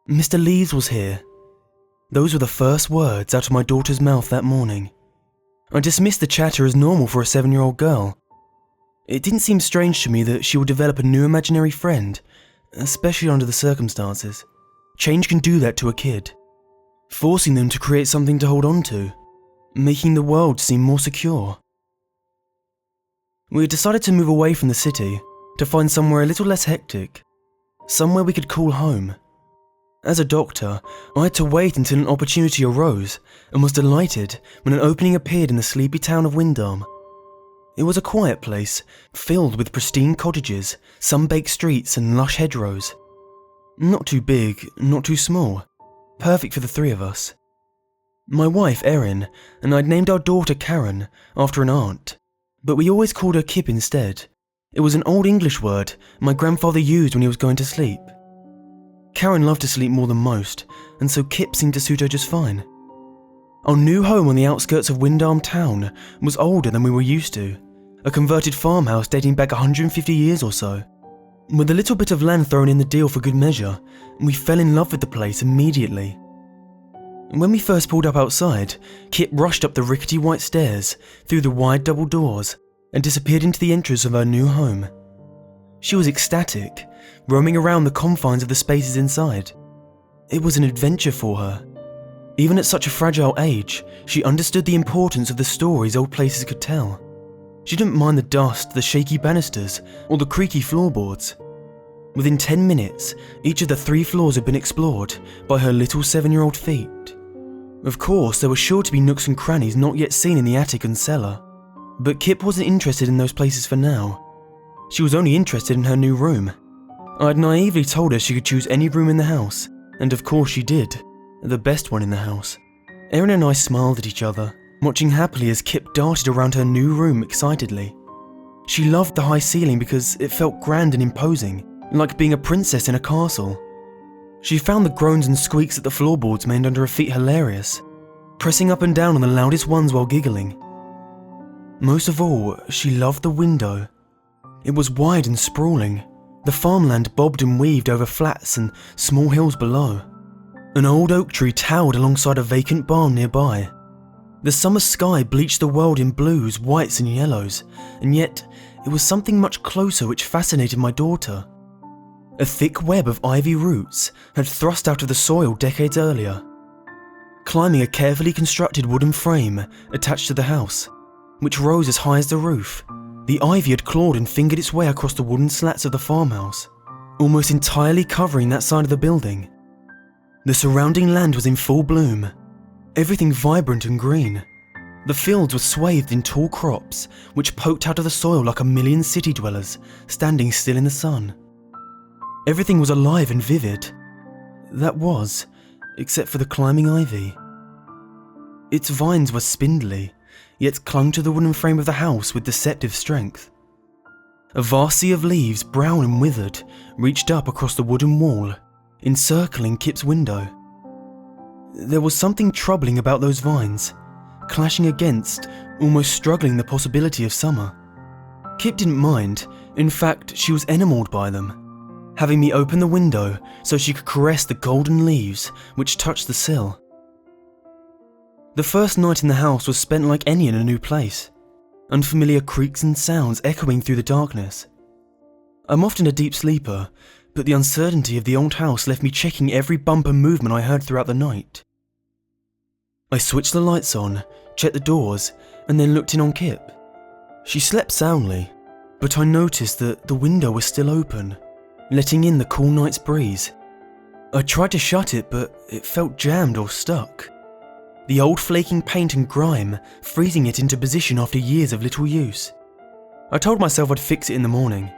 Mr. Leaves was here. Those were the first words out of my daughter's mouth that morning. I dismissed the chatter as normal for a 7-year-old girl. It didn't seem strange to me that she would develop a new imaginary friend, especially under the circumstances. Change can do that to a kid, forcing them to create something to hold on to, making the world seem more secure. We had decided to move away from the city to find somewhere a little less hectic, somewhere we could call home. As a doctor, I had to wait until an opportunity arose and was delighted when an opening appeared in the sleepy town of Windom. It was a quiet place, filled with pristine cottages, sun-baked streets and lush hedgerows. Not too big, not too small, perfect for the 3 of us. My wife, Erin, and I'd named our daughter Karen after an aunt, but we always called her Kip instead. It was an old English word my grandfather used when he was going to sleep. Karen loved to sleep more than most, and so Kip seemed to suit her just fine. Our new home on the outskirts of Windom town was older than we were used to, a converted farmhouse dating back 150 years or so. With a little bit of land thrown in the deal for good measure, we fell in love with the place immediately. When we first pulled up outside, Kip rushed up the rickety white stairs, through the wide double doors, and disappeared into the entrance of our new home. She was ecstatic, roaming around the confines of the spaces inside. It was an adventure for her. Even at such a fragile age, she understood the importance of the stories old places could tell. She didn't mind the dust, the shaky banisters, or the creaky floorboards. Within 10 minutes, each of the 3 floors had been explored by her little 7-year-old feet. Of course, there were sure to be nooks and crannies not yet seen in the attic and cellar, but Kip wasn't interested in those places for now. She was only interested in her new room. I'd naively told her she could choose any room in the house, and of course she did, the best one in the house. Erin and I smiled at each other, watching happily as Kip darted around her new room excitedly. She loved the high ceiling because it felt grand and imposing, like being a princess in a castle. She found the groans and squeaks that the floorboards made under her feet hilarious, pressing up and down on the loudest ones while giggling. Most of all, she loved the window. It was wide and sprawling. The farmland bobbed and weaved over flats and small hills below. An old oak tree towered alongside a vacant barn nearby. The summer sky bleached the world in blues, whites and yellows, and yet it was something much closer which fascinated my daughter. A thick web of ivy roots had thrust out of the soil decades earlier. Climbing a carefully constructed wooden frame attached to the house, which rose as high as the roof, the ivy had clawed and fingered its way across the wooden slats of the farmhouse, almost entirely covering that side of the building. The surrounding land was in full bloom, everything vibrant and green. The fields were swathed in tall crops, which poked out of the soil like a million city dwellers standing still in the sun. Everything was alive and vivid. That was, except for the climbing ivy. Its vines were spindly, yet clung to the wooden frame of the house with deceptive strength. A vast sea of leaves, brown and withered, reached up across the wooden wall, encircling Kip's window. There was something troubling about those vines, clashing against, almost struggling the possibility of summer. Kip didn't mind, in fact she was enamoured by them, having me open the window so she could caress the golden leaves which touched the sill. The first night in the house was spent like any in a new place, unfamiliar creaks and sounds echoing through the darkness. I'm often a deep sleeper, but the uncertainty of the old house left me checking every bump and movement I heard throughout the night. I switched the lights on, checked the doors, and then looked in on Kip. She slept soundly, but I noticed that the window was still open, letting in the cool night's breeze. I tried to shut it, but it felt jammed or stuck. The old flaking paint and grime freezing it into position after years of little use. I told myself I'd fix it in the morning.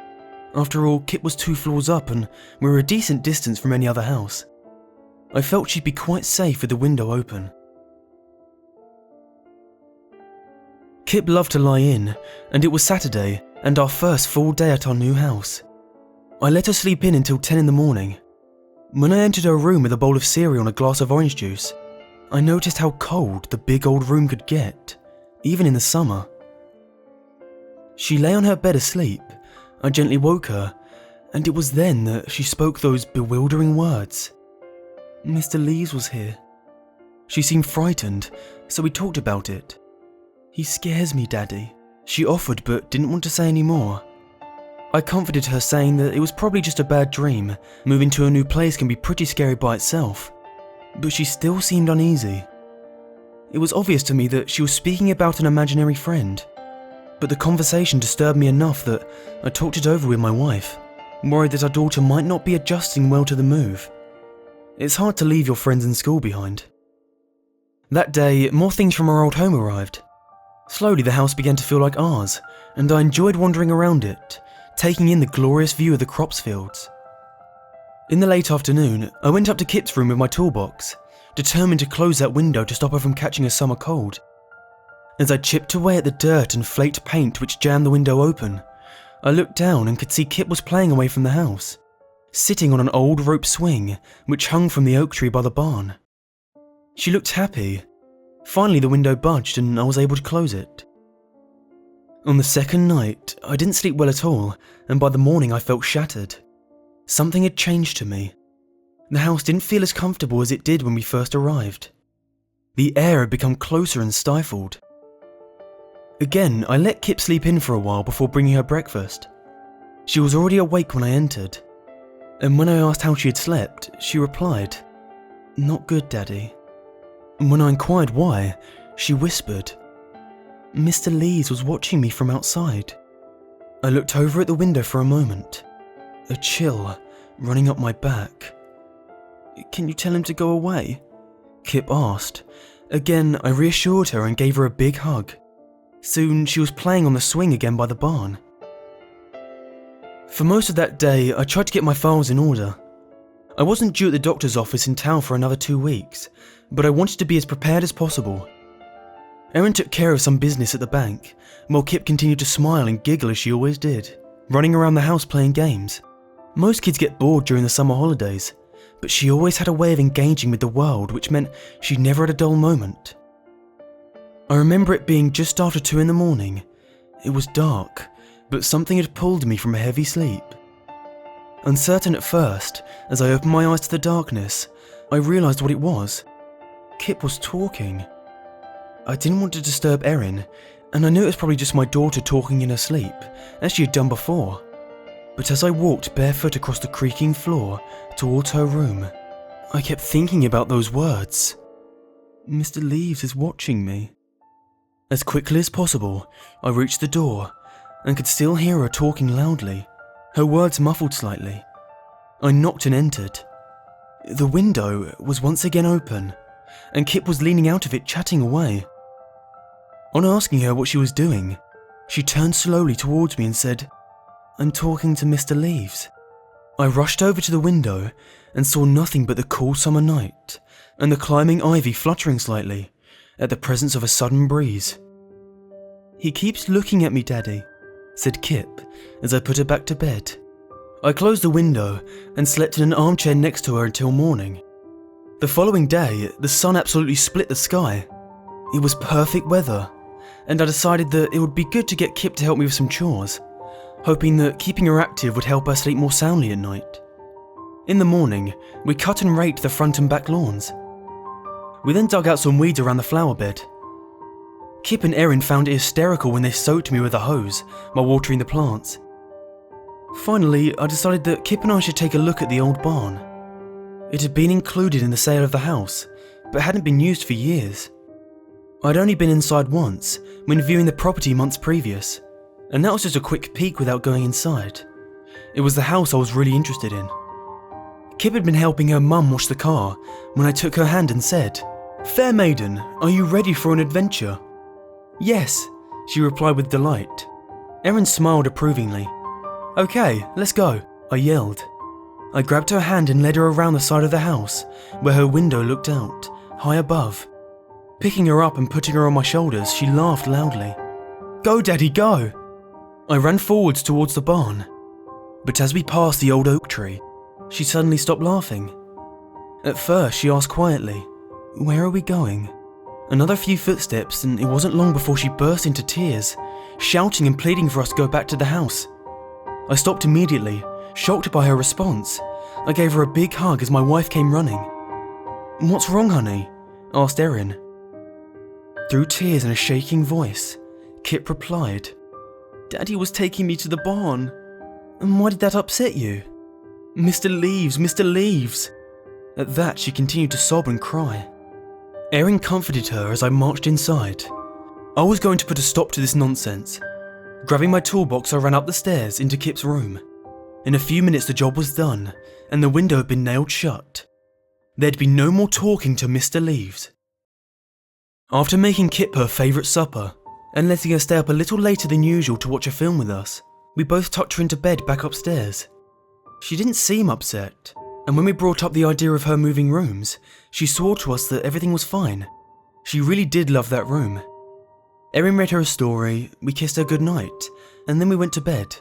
After all, Kip was 2 floors up and we were a decent distance from any other house. I felt she'd be quite safe with the window open. Kip loved to lie in, and it was Saturday and our first full day at our new house. I let her sleep in until 10 in the morning. When I entered her room with a bowl of cereal and a glass of orange juice, I noticed how cold the big old room could get, even in the summer. She lay on her bed asleep. I gently woke her, and it was then that she spoke those bewildering words. Mr. Lees was here. She seemed frightened, so we talked about it. He scares me, Daddy, she offered but didn't want to say any more. I comforted her, saying that it was probably just a bad dream. Moving to a new place can be pretty scary by itself. But she still seemed uneasy. It was obvious to me that she was speaking about an imaginary friend. But the conversation disturbed me enough that I talked it over with my wife, worried that our daughter might not be adjusting well to the move. It's hard to leave your friends and school behind. That day, more things from our old home arrived. Slowly the house began to feel like ours, and I enjoyed wandering around it, taking in the glorious view of the crops fields. In the late afternoon, I went up to Kit's room with my toolbox, determined to close that window to stop her from catching a summer cold. As I chipped away at the dirt and flaked paint which jammed the window open, I looked down and could see Kit was playing away from the house, sitting on an old rope swing which hung from the oak tree by the barn. She looked happy. Finally the window budged and I was able to close it. On the second night, I didn't sleep well at all, and by the morning I felt shattered. Something had changed to me. The house didn't feel as comfortable as it did when we first arrived. The air had become closer and stifled. Again, I let Kip sleep in for a while before bringing her breakfast. She was already awake when I entered, and when I asked how she had slept, she replied, "Not good, Daddy." And when I inquired why, she whispered, "Mr. Lees was watching me from outside." I looked over at the window for a moment, a chill running up my back. "Can you tell him to go away?" Kip asked. Again, I reassured her and gave her a big hug. Soon, she was playing on the swing again by the barn. For most of that day, I tried to get my files in order. I wasn't due at the doctor's office in town for another 2 weeks, but I wanted to be as prepared as possible. Erin took care of some business at the bank, while Kip continued to smile and giggle as she always did, running around the house playing games. Most kids get bored during the summer holidays, but she always had a way of engaging with the world which meant she never had a dull moment. I remember it being just after 2 in the morning. It was dark, but something had pulled me from a heavy sleep. Uncertain at first, as I opened my eyes to the darkness, I realised what it was. Kip was talking. I didn't want to disturb Erin, and I knew it was probably just my daughter talking in her sleep, as she had done before. But as I walked barefoot across the creaking floor towards her room, I kept thinking about those words. "Mr. Lees is watching me." As quickly as possible, I reached the door and could still hear her talking loudly, her words muffled slightly. I knocked and entered. The window was once again open, and Kip was leaning out of it chatting away. On asking her what she was doing, she turned slowly towards me and said, "I'm talking to Mr. Lees." I rushed over to the window and saw nothing but the cool summer night and the climbing ivy fluttering slightly at the presence of a sudden breeze. "He keeps looking at me, Daddy," said Kip as I put her back to bed. I closed the window and slept in an armchair next to her until morning. The following day, the sun absolutely split the sky. It was perfect weather, and I decided that it would be good to get Kip to help me with some chores, hoping that keeping her active would help her sleep more soundly at night. In the morning, we cut and raked the front and back lawns. We then dug out some weeds around the flower bed. Kip and Erin found it hysterical when they soaked me with a hose while watering the plants. Finally, I decided that Kip and I should take a look at the old barn. It had been included in the sale of the house, but hadn't been used for years. I'd only been inside once, when viewing the property months previous, and that was just a quick peek without going inside. It was the house I was really interested in. Kip had been helping her mum wash the car when I took her hand and said, "Fair maiden, are you ready for an adventure?" "Yes," she replied with delight. Erin smiled approvingly. "Okay, let's go," I yelled. I grabbed her hand and led her around the side of the house, where her window looked out, high above. Picking her up and putting her on my shoulders, she laughed loudly. "Go, Daddy, go!" I ran forwards towards the barn, but as we passed the old oak tree, she suddenly stopped laughing. At first, she asked quietly, "Where are we going?" Another few footsteps, and it wasn't long before she burst into tears, shouting and pleading for us to go back to the house. I stopped immediately, shocked by her response. I gave her a big hug as my wife came running. "What's wrong, honey?" asked Erin. Through tears and a shaking voice, Kip replied, "Daddy was taking me to the barn." "And why did that upset you?" "Mr. Leaves, Mr. Leaves." At that, she continued to sob and cry. Erin comforted her as I marched inside. I was going to put a stop to this nonsense. Grabbing my toolbox, I ran up the stairs into Kip's room. In a few minutes the job was done, and the window had been nailed shut. There'd be no more talking to Mr. Leaves. After making Kip her favourite supper, and letting her stay up a little later than usual to watch a film with us, we both tucked her into bed back upstairs. She didn't seem upset, and when we brought up the idea of her moving rooms, she swore to us that everything was fine. She really did love that room. Erin read her a story, we kissed her goodnight, and then we went to bed.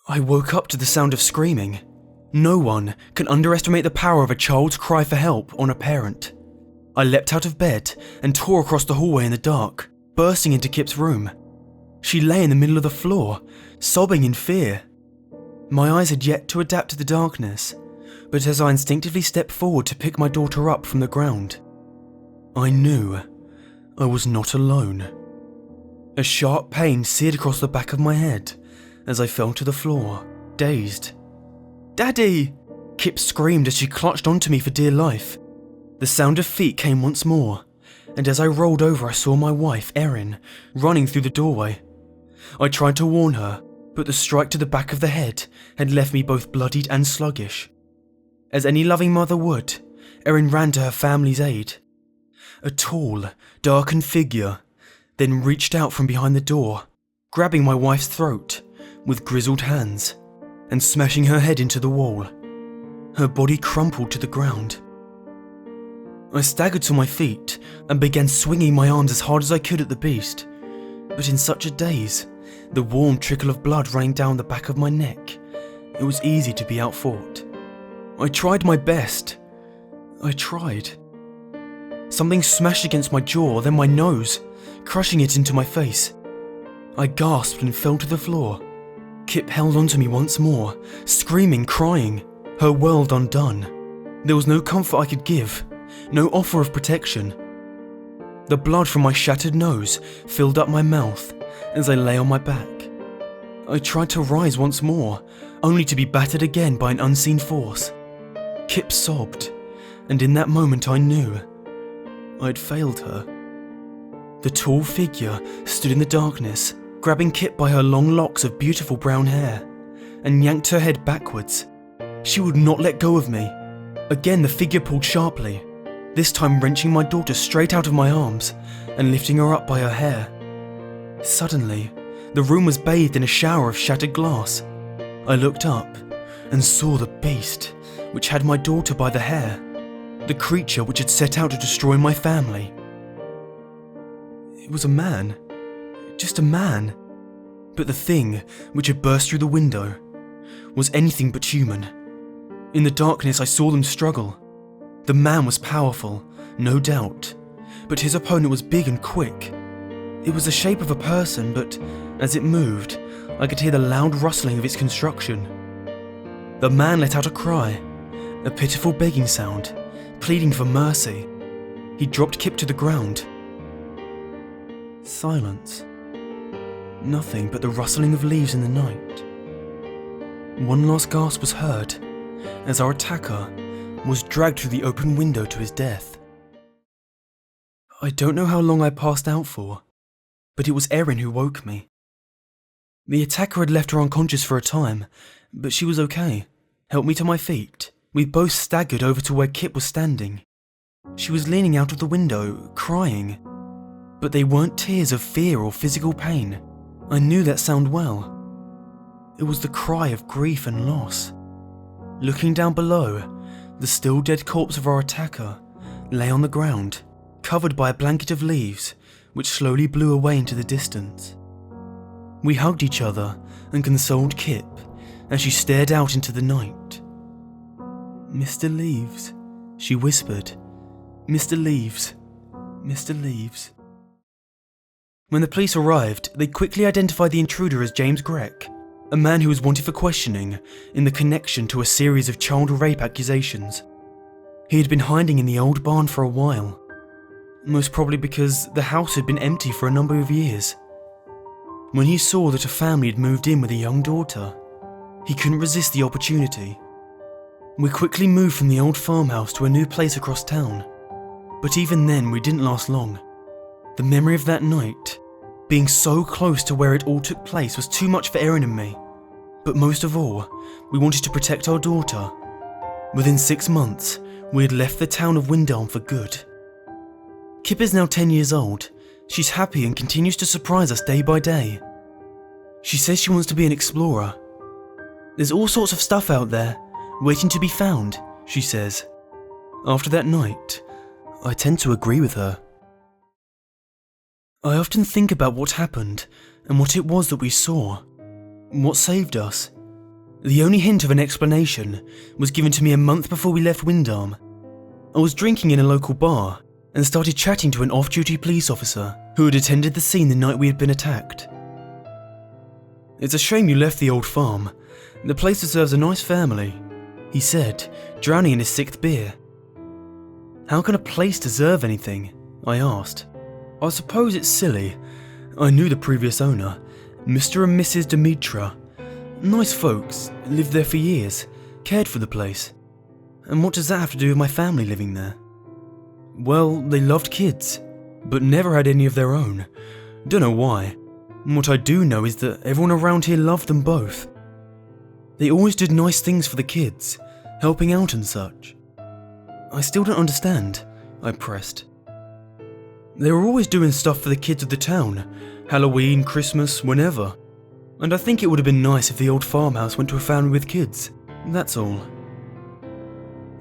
I woke up to the sound of screaming. No one can underestimate the power of a child's cry for help on a parent. I leapt out of bed and tore across the hallway in the dark, bursting into Kip's room. She lay in the middle of the floor, sobbing in fear. My eyes had yet to adapt to the darkness, but as I instinctively stepped forward to pick my daughter up from the ground, I knew I was not alone. A sharp pain seared across the back of my head as I fell to the floor, dazed. "Daddy!" Kip screamed as she clutched onto me for dear life. The sound of feet came once more, and as I rolled over I saw my wife, Erin, running through the doorway. I tried to warn her, but the strike to the back of the head had left me both bloodied and sluggish. As any loving mother would, Erin ran to her family's aid. A tall, darkened figure then reached out from behind the door, grabbing my wife's throat with grizzled hands and smashing her head into the wall. Her body crumpled to the ground. I staggered to my feet and began swinging my arms as hard as I could at the beast, but in such a daze, the warm trickle of blood running down the back of my neck, it was easy to be outfought. I tried my best. I tried. Something smashed against my jaw, then my nose, crushing it into my face. I gasped and fell to the floor. Kip held onto me once more, screaming, crying, her world undone. There was no comfort I could give, no offer of protection. The blood from my shattered nose filled up my mouth as I lay on my back. I tried to rise once more, only to be battered again by an unseen force. Kip sobbed, and in that moment I knew I'd failed her. The tall figure stood in the darkness, grabbing Kip by her long locks of beautiful brown hair, and yanked her head backwards. She would not let go of me. Again the figure pulled sharply, this time wrenching my daughter straight out of my arms and lifting her up by her hair. Suddenly, the room was bathed in a shower of shattered glass. I looked up and saw the beast, which had my daughter by the hair, the creature which had set out to destroy my family. It was a man, just a man, but the thing which had burst through the window was anything but human. In the darkness I saw them struggle. The man was powerful, no doubt, but his opponent was big and quick. It was the shape of a person, but as it moved, I could hear the loud rustling of its construction. The man let out a cry, a pitiful begging sound, pleading for mercy. He dropped Kip to the ground. Silence. Nothing but the rustling of leaves in the night. One last gasp was heard as our attacker was dragged through the open window to his death. I don't know how long I passed out for, but it was Erin who woke me. The attacker had left her unconscious for a time, but she was okay. Helped me to my feet. We both staggered over to where Kip was standing. She was leaning out of the window, crying. But they weren't tears of fear or physical pain. I knew that sound well. It was the cry of grief and loss. Looking down below, the still dead corpse of our attacker lay on the ground, covered by a blanket of leaves, which slowly blew away into the distance. We hugged each other and consoled Kip as she stared out into the night. "Mr. Leaves," she whispered. "Mr. Leaves, Mr. Leaves." When the police arrived, they quickly identified the intruder as James Grech, a man who was wanted for questioning in the connection to a series of child rape accusations. He had been hiding in the old barn for a while, most probably because the house had been empty for a number of years. When he saw that a family had moved in with a young daughter, he couldn't resist the opportunity. We quickly moved from the old farmhouse to a new place across town, but even then we didn't last long. The memory of that night, being so close to where it all took place, was too much for Erin and me. But most of all, we wanted to protect our daughter. Within 6 months, we had left the town of Windom for good. Kip is now 10 years old. She's happy and continues to surprise us day by day. She says she wants to be an explorer. There's all sorts of stuff out there, waiting to be found, she says. After that night, I tend to agree with her. I often think about what happened and what it was that we saw. What saved us. The only hint of an explanation was given to me a month before we left Windom. I was drinking in a local bar and started chatting to an off-duty police officer who had attended the scene the night we had been attacked. "It's a shame you left the old farm. The place deserves a nice family," he said, drowning in his 6th beer. "How can a place deserve anything?" I asked. "I suppose it's silly. I knew the previous owner, Mr. and Mrs. Dimitra. Nice folks, lived there for years, cared for the place. And what does that have to do with my family living there?" "Well, they loved kids, but never had any of their own. Don't know why. What I do know is that everyone around here loved them both. They always did nice things for the kids, helping out and such." "I still don't understand," I pressed. "They were always doing stuff for the kids of the town, Halloween, Christmas, whenever. And I think it would have been nice if the old farmhouse went to a family with kids, that's all."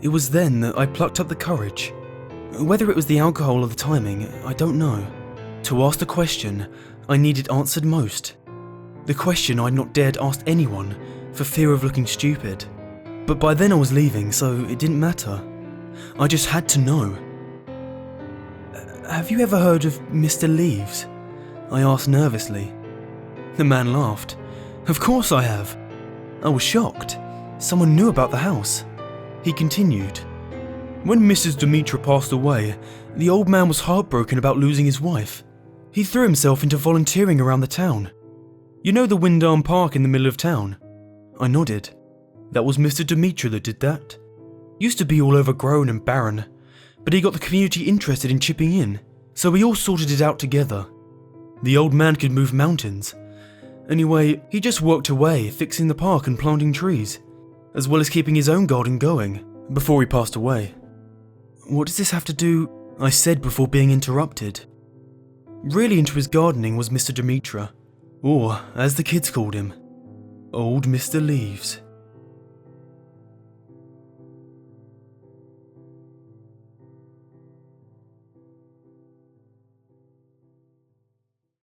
It was then that I plucked up the courage. Whether it was the alcohol or the timing, I don't know. To ask the question I needed answered most. The question I'd not dared ask anyone for fear of looking stupid. But by then I was leaving, so it didn't matter. I just had to know. "Have you ever heard of Mr. Leaves?" I asked nervously. The man laughed. "Of course I have." I was shocked. Someone knew about the house. He continued. "When Mrs. Dimitra passed away, the old man was heartbroken about losing his wife. He threw himself into volunteering around the town. You know the Windom Park in the middle of town?" I nodded. "That was Mr. Dimitra that did that. Used to be all overgrown and barren, but he got the community interested in chipping in, so we all sorted it out together. The old man could move mountains. Anyway, he just worked away, fixing the park and planting trees, as well as keeping his own garden going, before he passed away." "What does this have to do?" I said before being interrupted. Really into his gardening was Mr. Dimitra, or, as the kids called him, Old Mr. Leaves.